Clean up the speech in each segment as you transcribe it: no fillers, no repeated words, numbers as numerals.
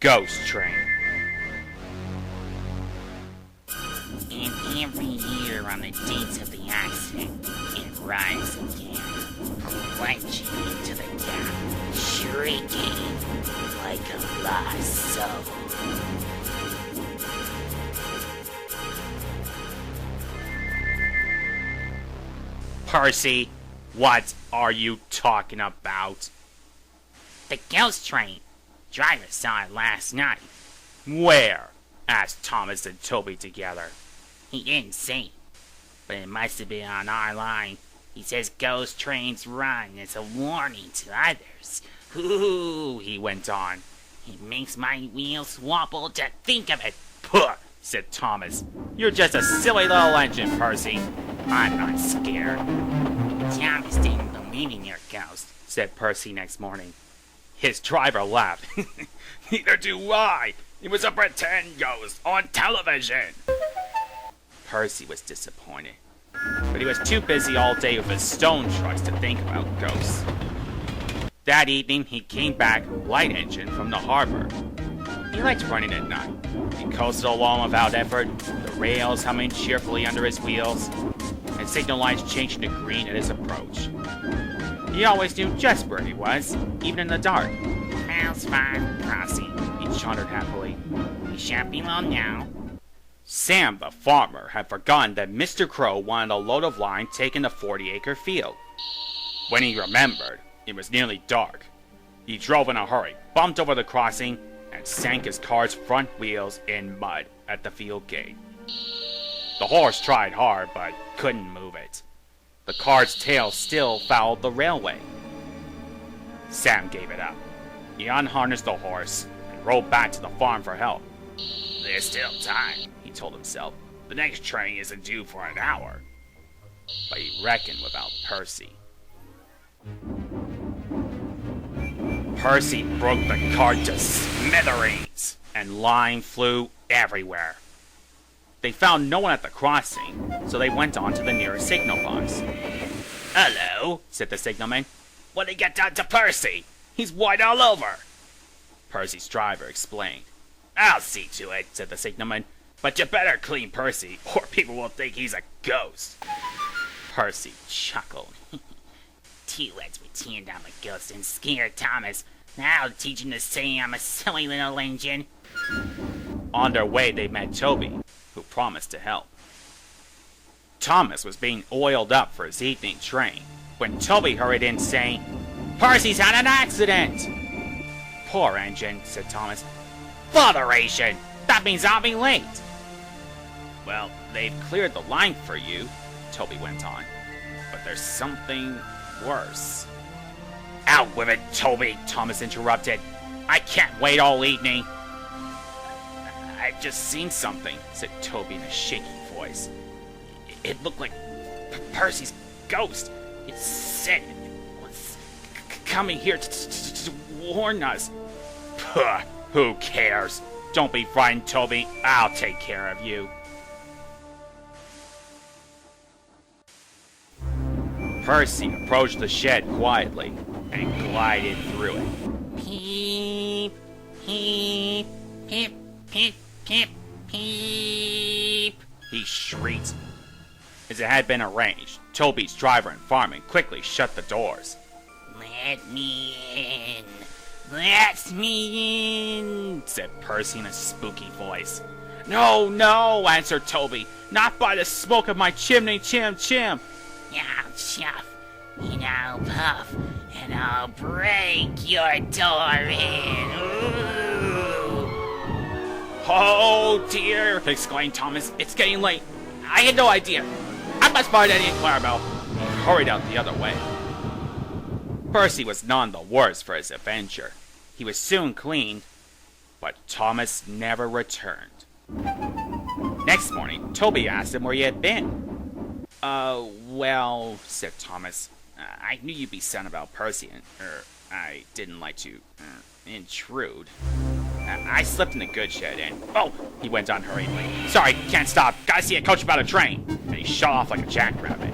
ghost train. And every year on the date of the accident, it rides again, plunging into the gap, shrieking like a lost soul. Percy, what are you talking about? The ghost train. Driver saw it last night. Where? Asked Thomas and Toby together. He didn't say, but it must have been on our line. He says ghost trains run as a warning to others. Ooh, he went on. It makes my wheels wobble to think of it. Puh, said Thomas. You're just a silly little engine, Percy. I'm not scared. Thomas didn't believe in your ghost, said Percy next morning. His driver laughed. Neither do I. It was a pretend ghost on television. Percy was disappointed, but he was too busy all day with his stone trucks to think about ghosts. That evening, he came back light engine from the harbor. He liked running at night. He coasted along without effort, the rails humming cheerfully under his wheels, and signal lights changing to green at his approach. He always knew just where he was, even in the dark. How's fun, Percy? He chuntered happily. We shan't be long now. Sam, the farmer, had forgotten that Mr. Crow wanted a load of lime taken to 40-acre field. When he remembered, it was nearly dark. He drove in a hurry, bumped over the crossing, and sank his car's front wheels in mud at the field gate. The horse tried hard, but couldn't move it. The car's tail still fouled the railway. Sam gave it up. He unharnessed the horse and rode back to the farm for help. There's still time, he told himself. The next train isn't due for an hour. But he reckoned without Percy. Percy broke the cart to smithereens, and lime flew everywhere. They found no one at the crossing, so they went on to the nearest signal box. Hello, said the signalman. What'd he get done to Percy? He's white all over. Percy's driver explained. I'll see to it, said the signalman. But you better clean Percy, or people will think he's a ghost. Percy chuckled. Two let's pretend I'm a ghost and scare Thomas. Now I'll teach him to say I'm a silly little engine. On their way, they met Toby, who promised to help. Thomas was being oiled up for his evening train when Toby hurried in saying, "Percy's had an accident!" "Poor engine," said Thomas. "Botheration! That means I'll be late!" "Well, they've cleared the line for you," Toby went on. "But there's something worse." "Out with it, Toby," Thomas interrupted. "I can't wait all evening." "I've just seen something," said Toby in a shaky voice. "It looked like Percy's ghost. It said it was coming here to warn us." "Puh, who cares? Don't be frightened, Toby. I'll take care of you." Percy approached the shed quietly and glided through it. Peep, peep, peep, peep, peep, peep, he shrieked. As it had been arranged, Toby's driver and fireman quickly shut the doors. "Let me in! Let me in!" said Percy in a spooky voice. "No, no," answered Toby. "Not by the smoke of my chimney, chim, chim." "I'll chuff, and I'll puff, and I'll break your door in." Ooh. "Oh dear!" exclaimed Thomas. "It's getting late. I had no idea. I must find Eddie and Clarabelle." He hurried out the other way. Percy was none the worse for his adventure. He was soon cleaned, but Thomas never returned. Next morning, Toby asked him where he had been. Well, said Thomas, I knew you'd be son about Percy, and, I didn't like to, intrude. I slipped in the goods shed and, oh, he went on hurriedly. Sorry, can't stop, gotta see a coach about a train. And he shot off like a jackrabbit.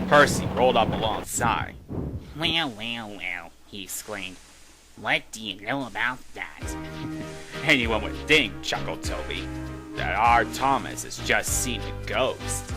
Percy rolled up alongside. "Well, well, well," he exclaimed. "What do you know about that?" Anyone would think, chuckled Toby, that our Thomas has just seen a ghost.